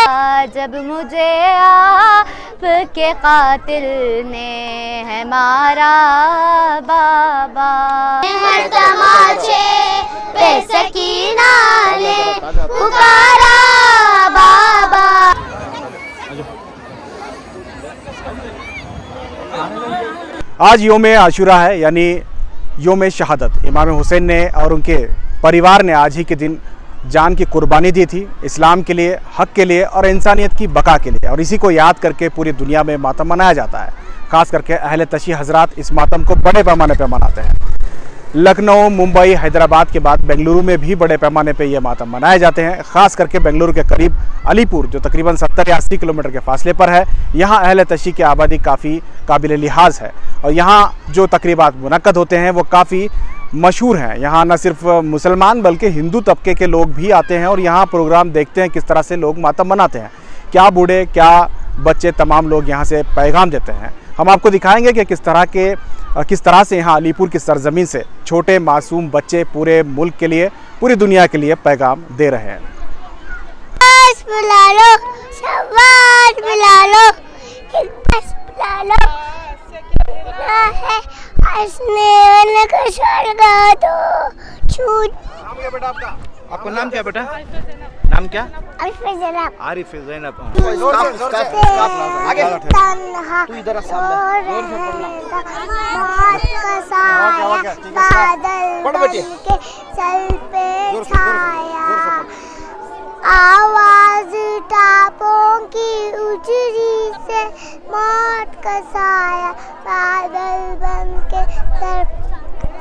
जब मुझे आपके कातिल ने है मारा बाबा। हर तमाचे पे सकीना ने पुकारा बाबा। आज योम आशुरा है, यानी योम शहादत। इमाम हुसैन ने और उनके परिवार ने आज ही के दिन जान की कुर्बानी दी थी इस्लाम के लिए, हक के लिए और इंसानियत की बका के लिए। और इसी को याद करके पूरी दुनिया में मातम मनाया जाता है। ख़ास करके अहले तशी हजरात इस मातम को बड़े पैमाने पर मनाते हैं। लखनऊ, मुंबई, हैदराबाद के बाद बेंगलुरु में भी बड़े पैमाने पे ये मातम मनाए जाते हैं। ख़ास करके बेंगलुरु के करीब अलीपुर, जो तकरीबन 70 या 80 किलोमीटर के फासले पर है, यहाँ अहले तशी की आबादी काफ़ी काबिल लिहाज है। और यहाँ जो तकरीबात मुनक्कद होते हैं वो काफ़ी मशहूर हैं। यहाँ न सिर्फ मुसलमान बल्कि हिंदू तबके के लोग भी आते हैं और यहाँ प्रोग्राम देखते हैं किस तरह से लोग मातम मनाते हैं। क्या बूढ़े क्या बच्चे, तमाम लोग यहाँ से पैगाम देते हैं। हम आपको दिखाएंगे कि किस तरह से यहाँ अलीपुर की सरजमीन से छोटे मासूम बच्चे पूरे मुल्क के लिए, पूरी दुनिया के लिए पैगाम दे रहे हैं। आपका नाम क्या बेटा? नाम क्या? आरिफ ज़ैनब। तू इधर आवाज टापों की उजरी से मौत का साया बादल बन के सर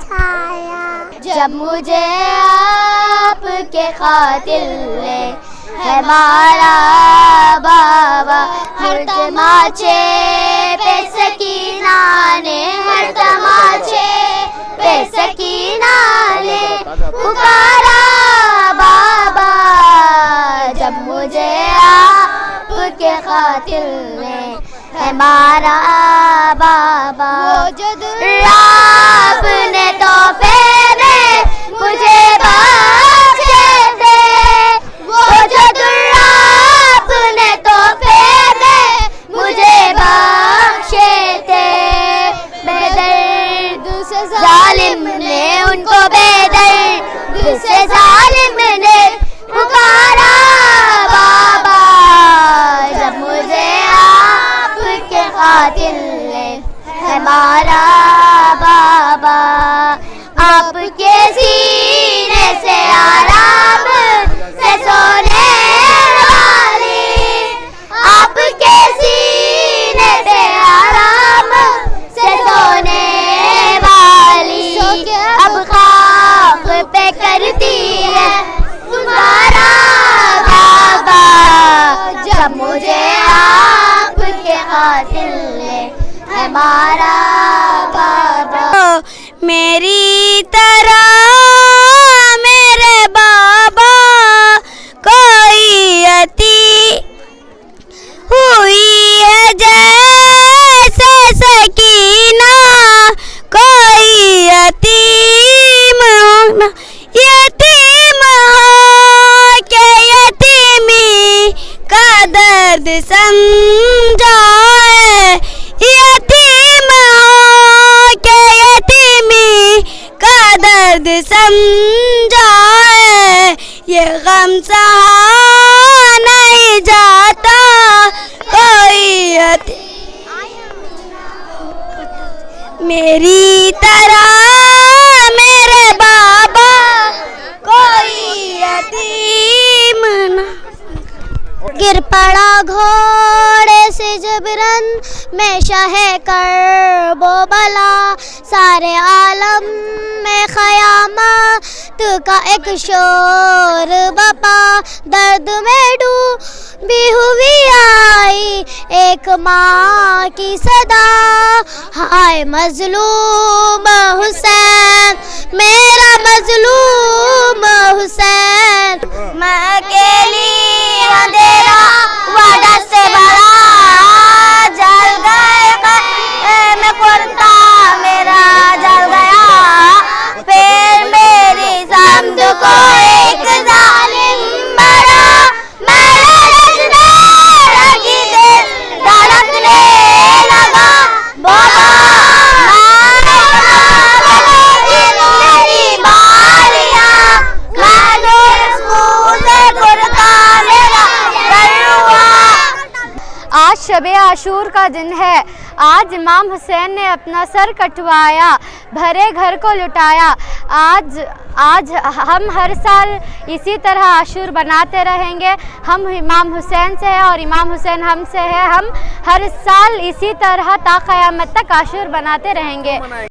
छाया। जब मुझे आपके कातिल ने है मारा बाबा। हर तमाचे पे सकीना ने, हर तमाचे पे सकीना ने पुकारा बाबा। जब मुझे आपके कातिल ने है मारा बाबा। रब ने तोहफे में मुझे बख्शे थे, वो जो रब ने तोहफे में मुझे बख्शे थे। बेदर्द से जालिम ने उनको बेदर्द से जालिम ने पुकारा बाबा। जब मुझे आपके कातिल ने है मारा बाबा। आपके सीने से आराम से सोने वाली, आपके सीने से आराम से सोने वाली, अब खाक पे करती है तुम्हारा बाबा। जब मुझे आपके कातिल ने है मारा बाबा। मेरी तरह मेरे बाबा कोई अती हुई है जैसे सकीना, कोई यतीम हो, यतीम हो के यतीमी का दर्द समझा है। यतीम हो के यतीमी का दर्द समझा है। ये गम सहा नहीं जाता कोई मेरी तरह मेरे बाबा कोई यतीम न। गिर पड़ा घोड़े से जबरन में शहे कर वो बला। सारे आलम में ख़यामत का एक शोर बपा। दर्द में डूबी हुई आई एक माँ की सदा। हाय मजलूम हुसैन, मेरा मजलूम हुसैन। मैं अकेली अंधेरा वादा से बड़ा जल गए मैं कुर्ता मेरा जल गया। फिर मेरी समझ को एक जालिम बड़ा मैं आज शब आशूर का दिन है। आज इमाम हुसैन ने अपना सर कटवाया, भरे घर को लुटाया। आज हम हर साल इसी तरह आशूर बनाते रहेंगे। हम इमाम हुसैन से हैं और इमाम हुसैन हमसे है। हम हर साल इसी तरह ता क़यामत तक आशूर बनाते रहेंगे।